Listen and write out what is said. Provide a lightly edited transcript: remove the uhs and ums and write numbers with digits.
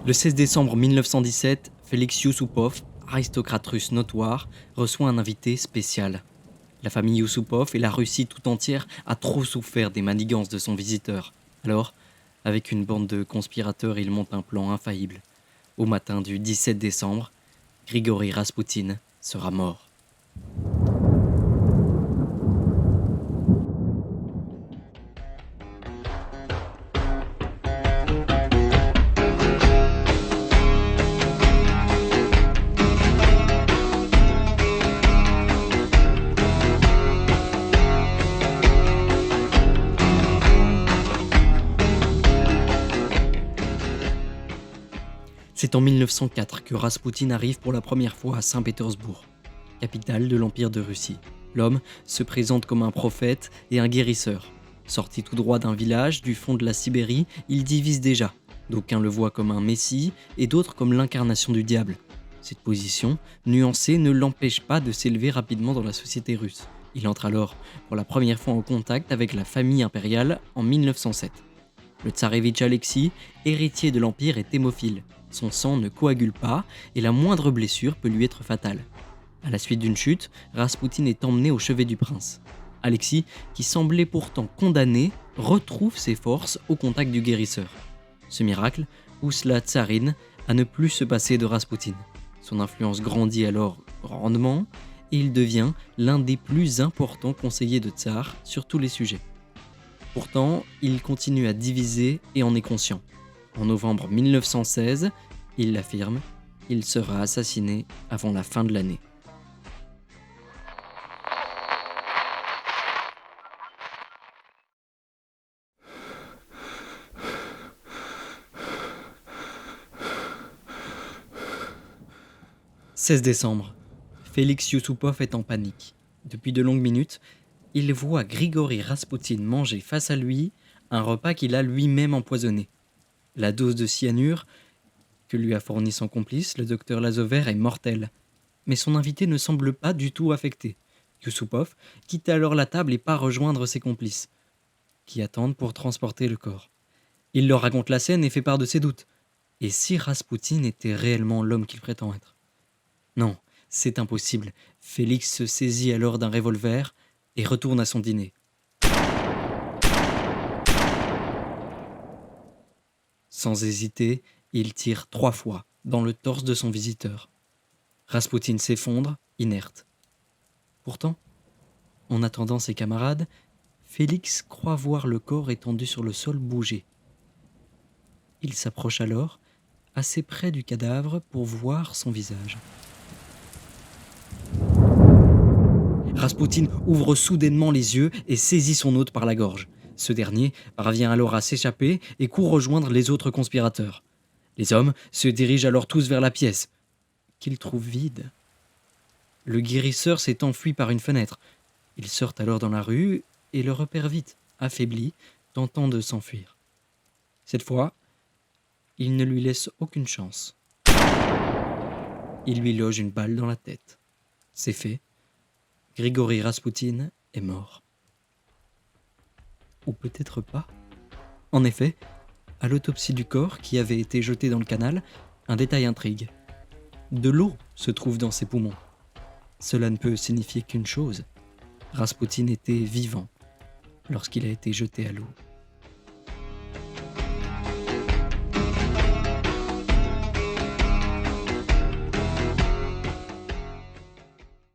Le 16 décembre 1917, Félix Youssoupov, aristocrate russe notoire, reçoit un invité spécial. La famille Youssoupov et la Russie tout entière a trop souffert des manigances de son visiteur. Alors, avec une bande de conspirateurs, il monte un plan infaillible. Au matin du 17 décembre, Grigori Raspoutine sera mort. C'est en 1904 que Raspoutine arrive pour la première fois à Saint-Pétersbourg, capitale de l'Empire de Russie. L'homme se présente comme un prophète et un guérisseur. Sorti tout droit d'un village du fond de la Sibérie, il divise déjà. D'aucuns le voient comme un messie et d'autres comme l'incarnation du diable. Cette position, nuancée, ne l'empêche pas de s'élever rapidement dans la société russe. Il entre alors pour la première fois en contact avec la famille impériale en 1907. Le tsarévitch Alexis, héritier de l'Empire, est hémophile. Son sang ne coagule pas et la moindre blessure peut lui être fatale. À la suite d'une chute, Raspoutine est emmené au chevet du prince. Alexis, qui semblait pourtant condamné, retrouve ses forces au contact du guérisseur. Ce miracle pousse la tsarine à ne plus se passer de Raspoutine. Son influence grandit alors grandement et il devient l'un des plus importants conseillers de tsar sur tous les sujets. Pourtant, il continue à diviser et en est conscient. En novembre 1916, il l'affirme, il sera assassiné avant la fin de l'année. « 16 décembre. Félix Youssoupov est en panique. Depuis de longues minutes, il voit Grigori Raspoutine manger face à lui un repas qu'il a lui-même empoisonné. La dose de cyanure que lui a fourni son complice, le docteur Lazover, est mortelle. Mais son invité ne semble pas du tout affecté. Youssoupov quitte alors la table et part rejoindre ses complices, qui attendent pour transporter le corps. Il leur raconte la scène et fait part de ses doutes. Et si Raspoutine était réellement l'homme qu'il prétend être ? Non, c'est impossible. Félix se saisit alors d'un revolver et retourne à son dîner. Sans hésiter, il tire 3 fois dans le torse de son visiteur. Raspoutine s'effondre, inerte. Pourtant, en attendant ses camarades, Félix croit voir le corps étendu sur le sol bouger. Il s'approche alors, assez près du cadavre pour voir son visage. Raspoutine ouvre soudainement les yeux et saisit son hôte par la gorge. Ce dernier parvient alors à s'échapper et court rejoindre les autres conspirateurs. Les hommes se dirigent alors tous vers la pièce, qu'ils trouvent vide. Le guérisseur s'est enfui par une fenêtre. Ils sortent alors dans la rue et le repèrent vite, affaibli, tentant de s'enfuir. Cette fois, il ne lui laisse aucune chance. Il lui loge une balle dans la tête. C'est fait. Grigori Raspoutine est mort. Ou peut-être pas. En effet, à l'autopsie du corps qui avait été jeté dans le canal, un détail intrigue. De l'eau se trouve dans ses poumons. Cela ne peut signifier qu'une chose. Raspoutine était vivant lorsqu'il a été jeté à l'eau.